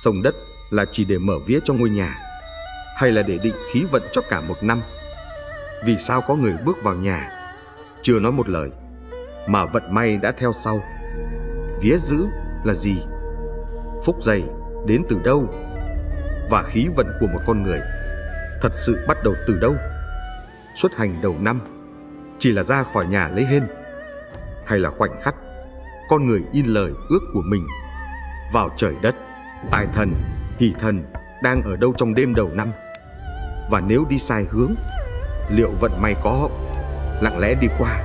Sông đất là chỉ để mở vía cho ngôi nhà, hay là để định khí vận cho cả một năm? Vì sao có người bước vào nhà chưa nói một lời mà vận may đã theo sau? Vía giữ là gì? Phúc dày đến từ đâu? Và khí vận của một con người thật sự bắt đầu từ đâu? Xuất hành đầu năm chỉ là ra khỏi nhà lấy hên, hay là khoảnh khắc con người in lời ước của mình vào trời đất? Tài thần, hỷ thần đang ở đâu trong đêm đầu năm? Và nếu đi sai hướng, liệu vận may có lặng lẽ đi qua?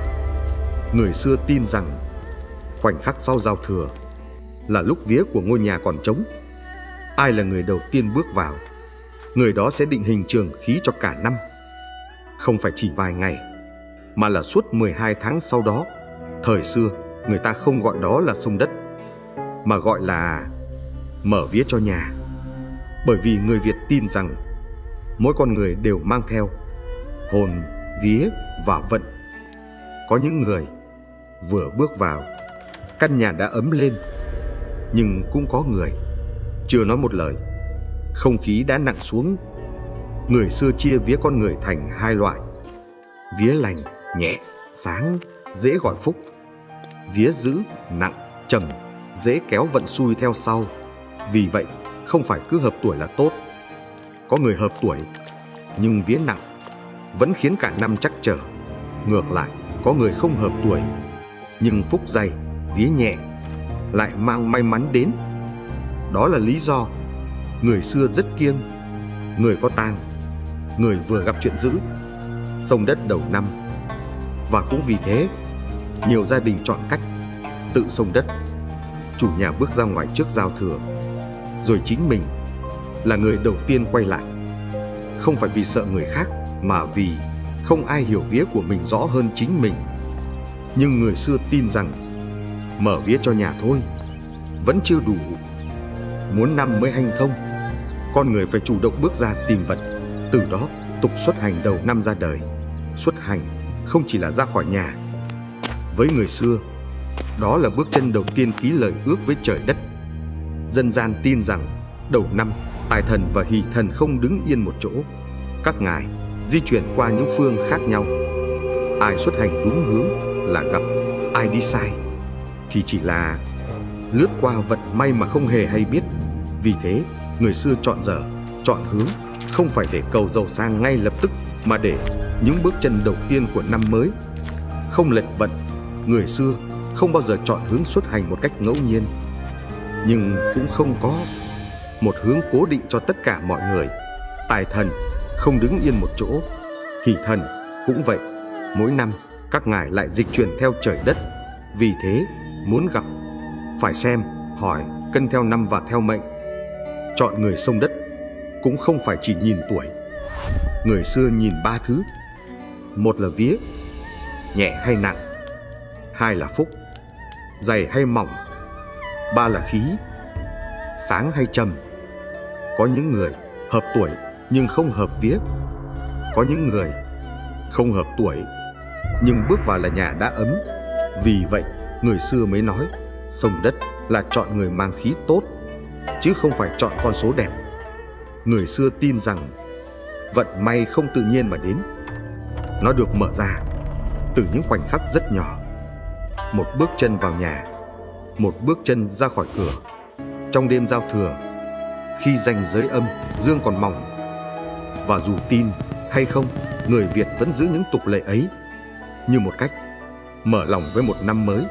Người xưa tin rằng khoảnh khắc sau giao thừa là lúc vía của ngôi nhà còn trống. Ai là người đầu tiên bước vào, người đó sẽ định hình trường khí cho cả năm. Không phải chỉ vài ngày, mà là suốt 12 tháng sau đó. Thời xưa, người ta không gọi đó là xông đất, mà gọi là mở vía cho nhà. Bởi vì người Việt tin rằng mỗi con người đều mang theo hồn, vía và vận. Có những người vừa bước vào, căn nhà đã ấm lên, nhưng cũng có người chưa nói một lời, không khí đã nặng xuống. Người xưa chia vía con người thành hai loại: vía lành, nhẹ, sáng, dễ gọi phúc; vía dữ, nặng, trầm, dễ kéo vận xui theo sau. Vì vậy, không phải cứ hợp tuổi là tốt. Có người hợp tuổi nhưng vía nặng vẫn khiến cả năm trắc trở. Ngược lại, có người không hợp tuổi nhưng phúc dày, vía nhẹ lại mang may mắn đến. Đó là lý do người xưa rất kiêng người có tang, người vừa gặp chuyện dữ, xông đất đầu năm. Và cũng vì thế, nhiều gia đình chọn cách tự xông đất. Chủ nhà bước ra ngoài trước giao thừa, rồi chính mình là người đầu tiên quay lại. Không phải vì sợ người khác, mà vì không ai hiểu vía của mình rõ hơn chính mình. Nhưng người xưa tin rằng mở vía cho nhà thôi vẫn chưa đủ. Muốn năm mới hanh thông, con người phải chủ động bước ra tìm vận. Từ đó, tục xuất hành đầu năm ra đời. Xuất hành không chỉ là ra khỏi nhà. Với người xưa, đó là bước chân đầu tiên ký lời ước với trời đất. Dân gian tin rằng đầu năm, tài thần và hỷ thần không đứng yên một chỗ. Các ngài di chuyển qua những phương khác nhau. Ai xuất hành đúng hướng là gặp, ai đi sai thì chỉ là lướt qua vận may mà không hề hay biết. Vì thế, người xưa chọn giờ, chọn hướng, không phải để cầu giàu sang ngay lập tức, mà để những bước chân đầu tiên của năm mới không lệch vận. Người xưa không bao giờ chọn hướng xuất hành một cách ngẫu nhiên, nhưng cũng không có một hướng cố định cho tất cả mọi người. Tài thần không đứng yên một chỗ, hỷ thần cũng vậy. Mỗi năm, các ngài lại dịch chuyển theo trời đất. Vì thế, muốn gặp, phải xem, hỏi, cân theo năm và theo mệnh. Chọn người xông đất cũng không phải chỉ nhìn tuổi. Người xưa nhìn ba thứ: một là vía, nhẹ hay nặng; hai là phúc, dày hay mỏng; ba là khí, sáng hay trầm. Có những người hợp tuổi nhưng không hợp vía. Có những người không hợp tuổi nhưng bước vào là nhà đã ấm. Vì vậy, người xưa mới nói xông đất là chọn người mang khí tốt, chứ không phải chọn con số đẹp. Người xưa tin rằng vận may không tự nhiên mà đến. Nó được mở ra từ những khoảnh khắc rất nhỏ. Một bước chân vào nhà, một bước chân ra khỏi cửa. Trong đêm giao thừa, khi ranh giới âm dương còn mỏng. Và dù tin hay không, người Việt vẫn giữ những tục lệ ấy như một cách mở lòng với một năm mới.